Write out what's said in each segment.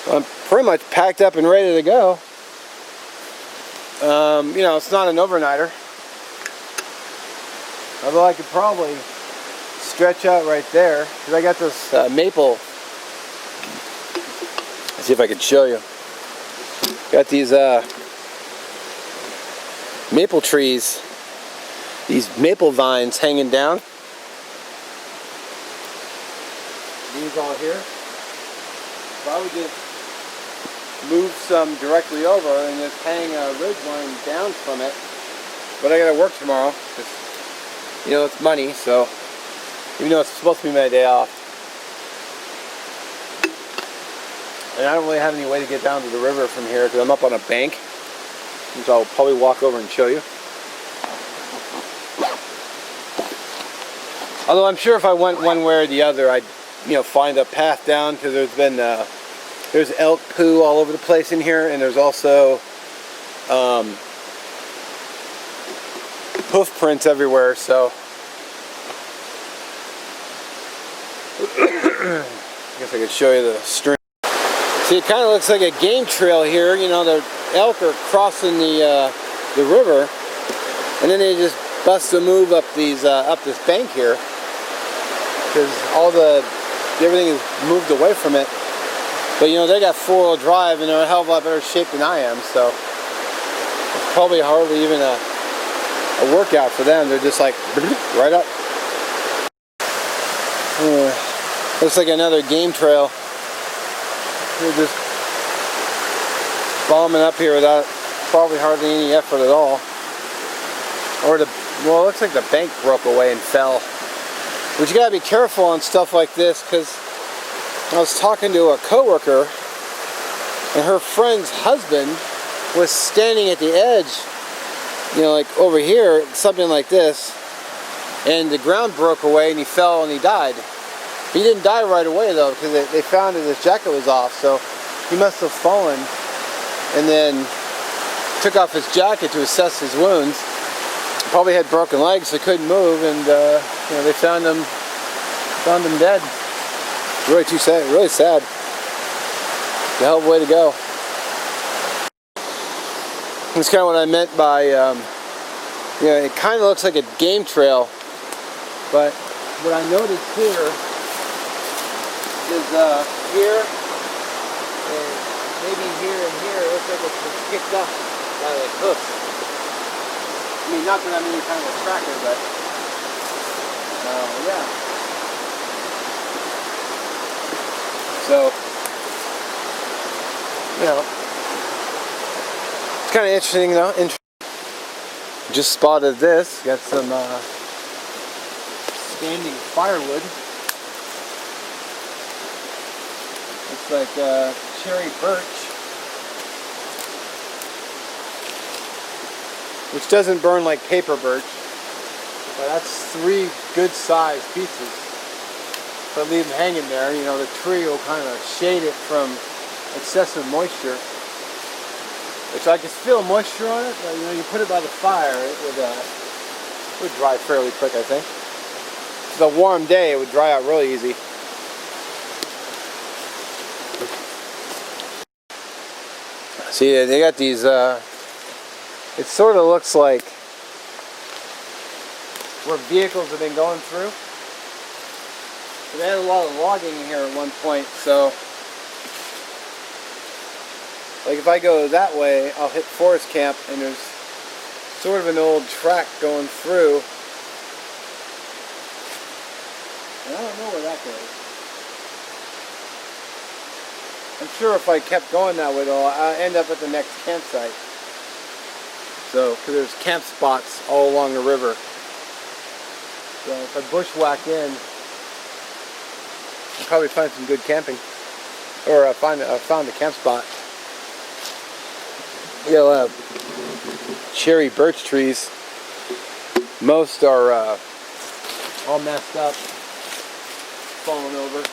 I'm pretty much packed up and ready to go. You know, it's not an overnighter. Although I could probably stretch out right there, because I got this maple. Let's see if I can show you. Got these maple trees, these maple vines hanging down. These all here. So I would just move some directly over and just hang a ridge line down from it. But I gotta work tomorrow, because, you know, it's money, so even though it's supposed to be my day off. And I don't really have any way to get down to the river from here because I'm up on a bank, which I'll probably walk over and show you. Although I'm sure if I went one way or the other, I'd, you know, find a path down, because there's been there's elk poo all over the place in here, and there's also hoof prints everywhere. So I guess I could show you the stream. See, it kind of looks like a game trail here. You know, the elk are crossing the river, and then they just bust a move up these up this bank here, because everything is moved away from it. But you know, they got 4-wheel drive, and they're a hell of a lot better shape than I am. So it's probably hardly even a workout for them. They're just like right up. Looks like another game trail. We're just bombing up here without probably hardly any effort at all. Well, it looks like the bank broke away and fell. But you gotta be careful on stuff like this, because I was talking to a coworker, and her friend's husband was standing at the edge, you know, like over here, something like this, and the ground broke away and he fell and he died. He didn't die right away though, because they found that his jacket was off, so he must have fallen and then took off his jacket to assess his wounds. Probably had broken legs, so couldn't move, and you know, they found him dead. Really too sad. Really sad. The hell of a way to go. That's kind of what I meant by, you know, it kind of looks like a game trail, but what I noticed here is here, and maybe here and here, it looks like it's been picked up by like hooks. I mean, not that I'm any kind of a tracker, but yeah. So, you know, it's kind of interesting though. Just spotted this. Got some standing firewood. Looks like cherry birch, which doesn't burn like paper birch, but that's 3 good sized pieces. If I leave them hanging there, you know, the tree will kind of shade it from excessive moisture, which I can feel moisture on it, but you know, you put it by the fire, it would dry fairly quick, I think. If it's a warm day, it would dry out really easy. See, they got these, it sort of looks like where vehicles have been going through. They had a lot of logging here at one point, so like if I go that way, I'll hit Forest Camp, and there's sort of an old track going through. And I don't know where that goes. I'm sure if I kept going that way, though, I'll end up at the next campsite. So, because there's camp spots all along the river. So if I bushwhack in, I'll probably find some good camping. Or found a camp spot. We got a lot of cherry birch trees. Most are all messed up, falling over.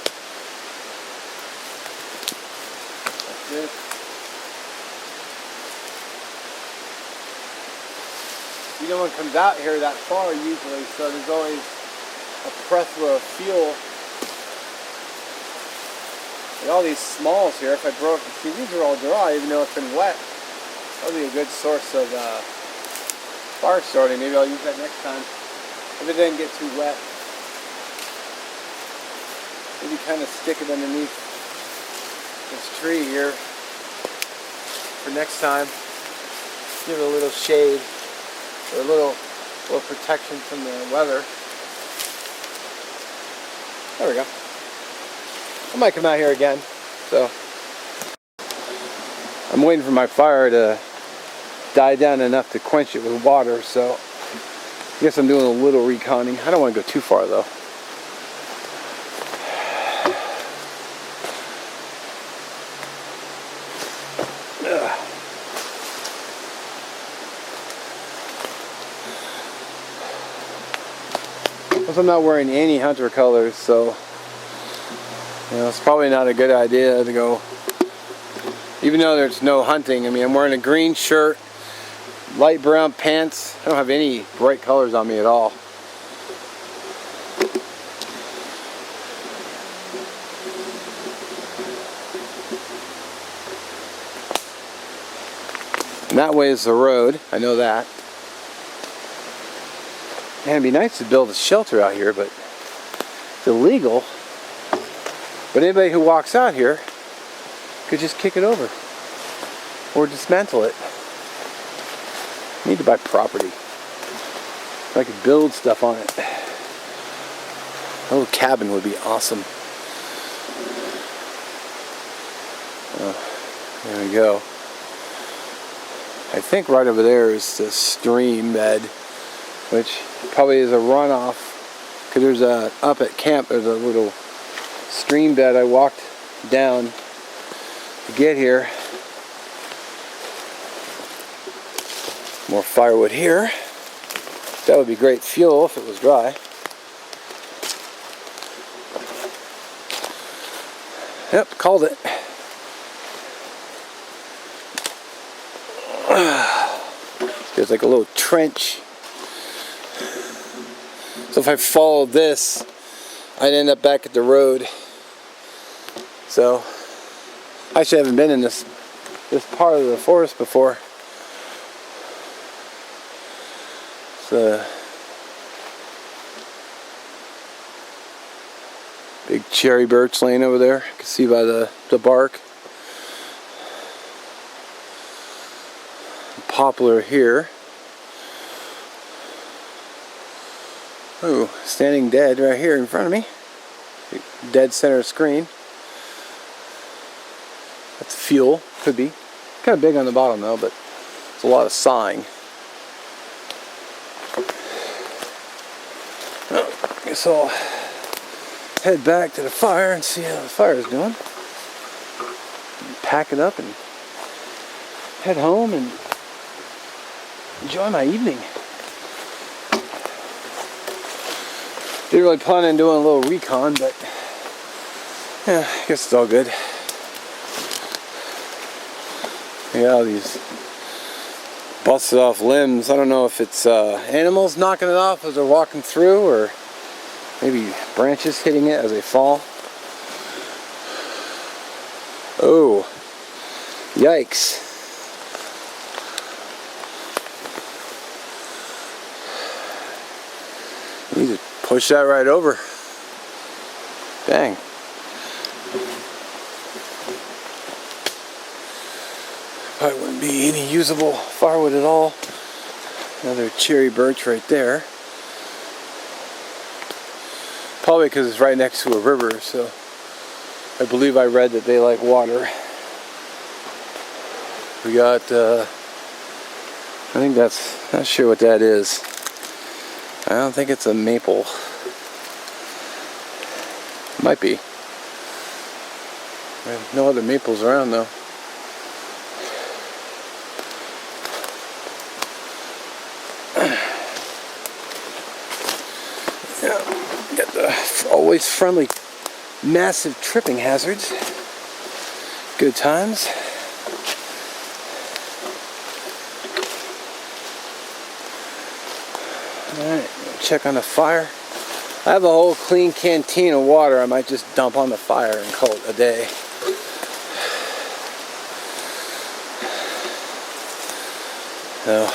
That's it. You know, one comes out here that far usually, so there's always a plethora of fuel Like all these smalls here, if I broke, see these are all dry even though it's been wet. That'll be a good source of fire starting. Maybe I'll use that next time if it doesn't get too wet. Maybe kind of stick it underneath this tree here for next time. Give it a little shade or a little protection from the weather. There we go. I might come out here again. So I'm waiting for my fire to die down enough to quench it with water. So I guess I'm doing a little reconning. I don't want to go too far though. Plus I'm not wearing any hunter colors, so you know, it's probably not a good idea to go, even though there's no hunting. I mean, I'm wearing a green shirt, light brown pants. I don't have any bright colors on me at all. And that way is the road, I know that. Man, it'd be nice to build a shelter out here, but it's illegal. But anybody who walks out here could just kick it over or dismantle it. I need to buy property. If I could build stuff on it. A little cabin would be awesome. Oh, there we go. I think right over there is the stream bed, which probably is a runoff, because there's a, up at camp there's a little stream bed I walked down to get here. More firewood here. That would be great fuel if it was dry. Yep, called it. There's like a little trench. So if I followed this, I'd end up back at the road. So I actually haven't been in this part of the forest before. It's a big cherry birch laying over there. You can see by the bark. Poplar here. Oh, standing dead right here in front of me. Dead center screen. That's fuel, could be. Kind of big on the bottom though, but it's a lot of sighing. Oh, I guess I'll head back to the fire and see how the fire is doing. Pack it up and head home and enjoy my evening. Didn't really plan on doing a little recon, but yeah, I guess it's all good. Yeah, these busted off limbs. I don't know if it's animals knocking it off as they're walking through, or maybe branches hitting it as they fall. Oh, yikes. You need to push that right over. Dang. Probably wouldn't be any usable firewood at all. Another cherry birch right there. Probably because it's right next to a river, so I believe I read that they like water. We got, I think that's, not sure what that is. I don't think it's a maple. Might be. There's no other maples around though. Yeah, got the always friendly, massive tripping hazards. Good times. Alright, check on the fire. I have a whole clean canteen of water I might just dump on the fire and call it a day. So,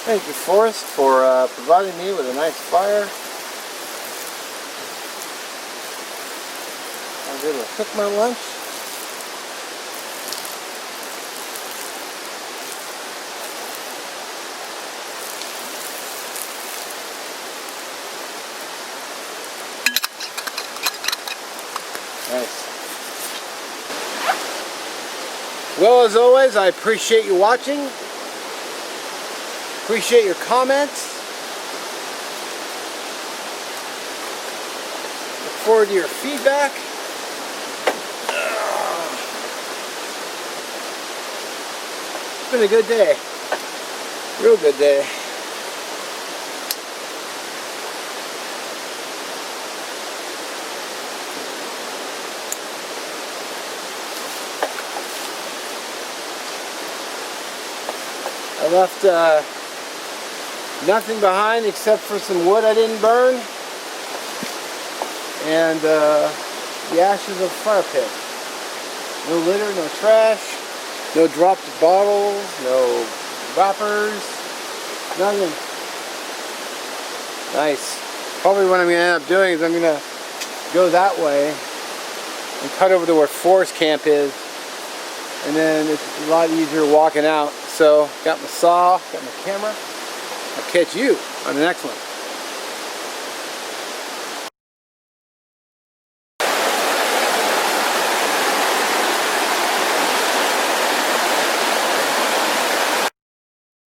thank you, Forrest, for providing me with a nice fire. I was able to cook my lunch. Nice. Well, as always, I appreciate you watching. Appreciate your comments. Look forward to your feedback. It's been a good day. Real good day. I left nothing behind except for some wood I didn't burn and the ashes of the fire pit. No litter, no trash, no dropped bottles, no wrappers, nothing. Nice. Probably what I'm going to end up doing is I'm going to go that way and cut over to where Forest Camp is, and then it's a lot easier walking out. So, got my saw, got my camera. I'll catch you on the next one.